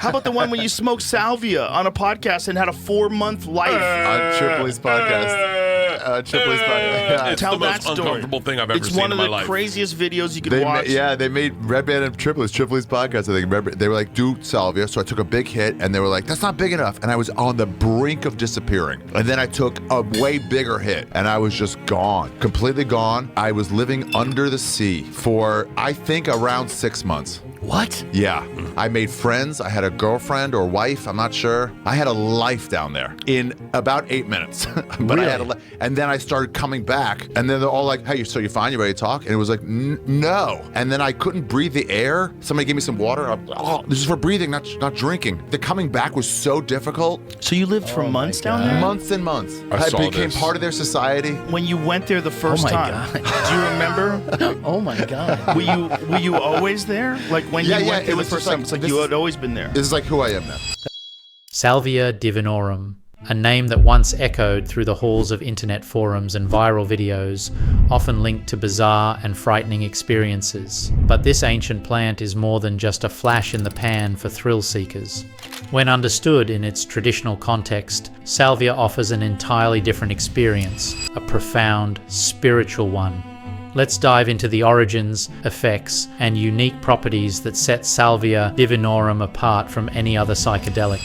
How about the one when you smoked salvia on a podcast and had a 4-month life? On Tripoli's podcast. Tripoli's podcast. Yeah. It's Tell the that most story. uncomfortable thing I've ever It's seen one in of my the life. craziest videos you could watch. They made Red Band and Tripoli's podcast. I think they were like, do salvia. So I took a big hit, and they were like, that's not big enough. And I was on the brink of disappearing. And then I took a way bigger hit, and I was just gone, completely gone. I was living under the sea for, I think, around 6 months. What? Yeah. I made friends. I had a girlfriend or wife. I'm not sure. I had a life down there in about 8 minutes. But Really? I had and then I started coming back, and then they're all like, hey, so you fine? You ready to talk? And it was like, no. And then I couldn't breathe the air. Somebody gave me some water. Oh, this is for breathing, not drinking. The coming back was so difficult. So you lived for months down there? Months and months. I saw became this. part of their society. When you went there the first my time, God. do you remember? Oh my God. Were you always there? Like when you went there the was first just time, it's like this you is- had always been there. This is like who I am now. Salvia Divinorum, a name that once echoed through the halls of internet forums and viral videos, often linked to bizarre and frightening experiences. But this ancient plant is more than just a flash in the pan for thrill seekers. When understood in its traditional context, salvia offers an entirely different experience, a profound, spiritual one. Let's dive into the origins, effects, and unique properties that set Salvia Divinorum apart from any other psychedelic.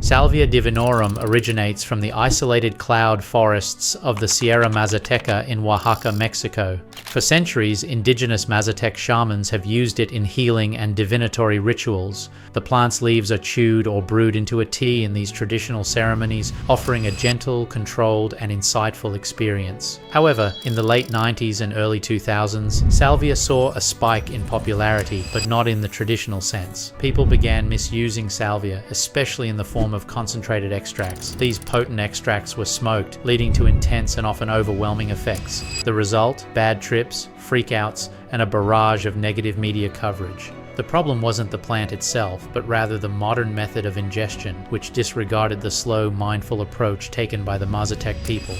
Salvia Divinorum originates from the isolated cloud forests of the Sierra Mazateca in Oaxaca, Mexico. For centuries, indigenous Mazatec shamans have used it in healing and divinatory rituals. The plant's leaves are chewed or brewed into a tea in these traditional ceremonies, offering a gentle, controlled, and insightful experience. However, in the late 90s and early 2000s, salvia saw a spike in popularity, but not in the traditional sense. People began misusing salvia, especially in the form of concentrated extracts. These potent extracts were smoked, leading to intense and often overwhelming effects. The result? Bad trips, freakouts, and a barrage of negative media coverage. The problem wasn't the plant itself, but rather the modern method of ingestion, which disregarded the slow, mindful approach taken by the Mazatec people.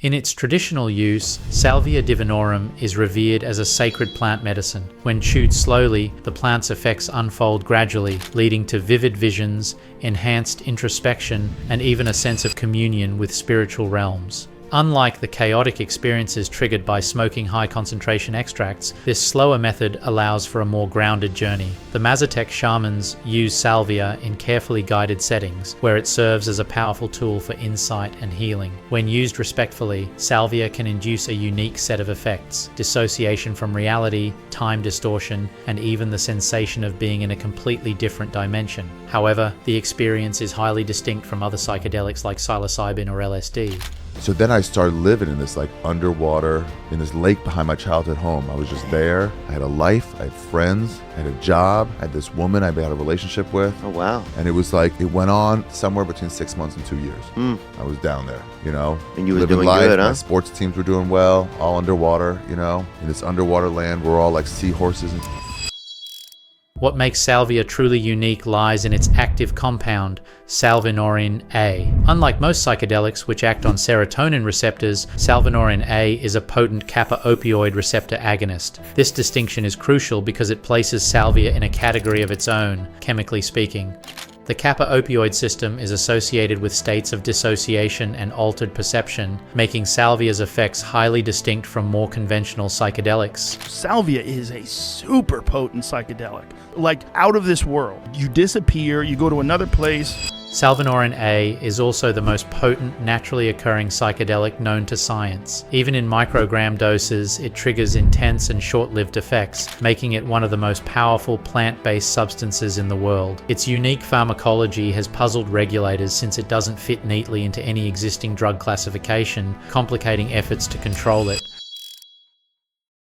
In its traditional use, Salvia Divinorum is revered as a sacred plant medicine. When chewed slowly, the plant's effects unfold gradually, leading to vivid visions, enhanced introspection, and even a sense of communion with spiritual realms. Unlike the chaotic experiences triggered by smoking high-concentration extracts, this slower method allows for a more grounded journey. The Mazatec shamans use salvia in carefully guided settings, where it serves as a powerful tool for insight and healing. When used respectfully, salvia can induce a unique set of effects: dissociation from reality, time distortion, and even the sensation of being in a completely different dimension. However, the experience is highly distinct from other psychedelics like psilocybin or LSD. So then I started living in this like underwater, in this lake behind my childhood home. I was just there. I had a life, I had friends, I had a job, I had this woman I had a relationship with. Oh, wow. And it was like, it went on somewhere between 6 months and 2 years. I was down there, you know. And you was living doing life. good, huh? My sports teams were doing well, all underwater, you know. In this underwater land, we're all like seahorses and What makes salvia truly unique lies in its active compound, Salvinorin A. Unlike most psychedelics which act on serotonin receptors, Salvinorin A is a potent kappa opioid receptor agonist. This distinction is crucial because it places salvia in a category of its own, chemically speaking. The kappa opioid system is associated with states of dissociation and altered perception, making salvia's effects highly distinct from more conventional psychedelics. Salvia is a super potent psychedelic, like out of this world. You disappear, you go to another place. Salvinorin A is also the most potent, naturally occurring psychedelic known to science. Even in microgram doses, it triggers intense and short-lived effects, making it one of the most powerful plant-based substances in the world. Its unique pharmacology has puzzled regulators since it doesn't fit neatly into any existing drug classification, complicating efforts to control it.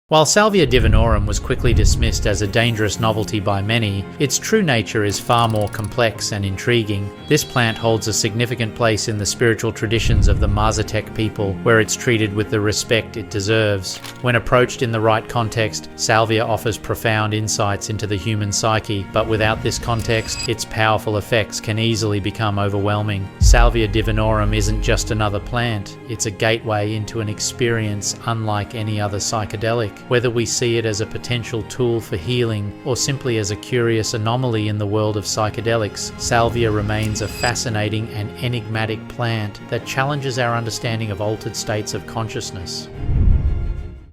While Salvia Divinorum was quickly dismissed as a dangerous novelty by many, its true nature is far more complex and intriguing. This plant holds a significant place in the spiritual traditions of the Mazatec people, where it's treated with the respect it deserves. When approached in the right context, salvia offers profound insights into the human psyche, but without this context, its powerful effects can easily become overwhelming. Salvia Divinorum isn't just another plant, it's a gateway into an experience unlike any other psychedelic. Whether we see it as a potential tool for healing or simply as a curious anomaly in the world of psychedelics, salvia remains a fascinating and enigmatic plant that challenges our understanding of altered states of consciousness.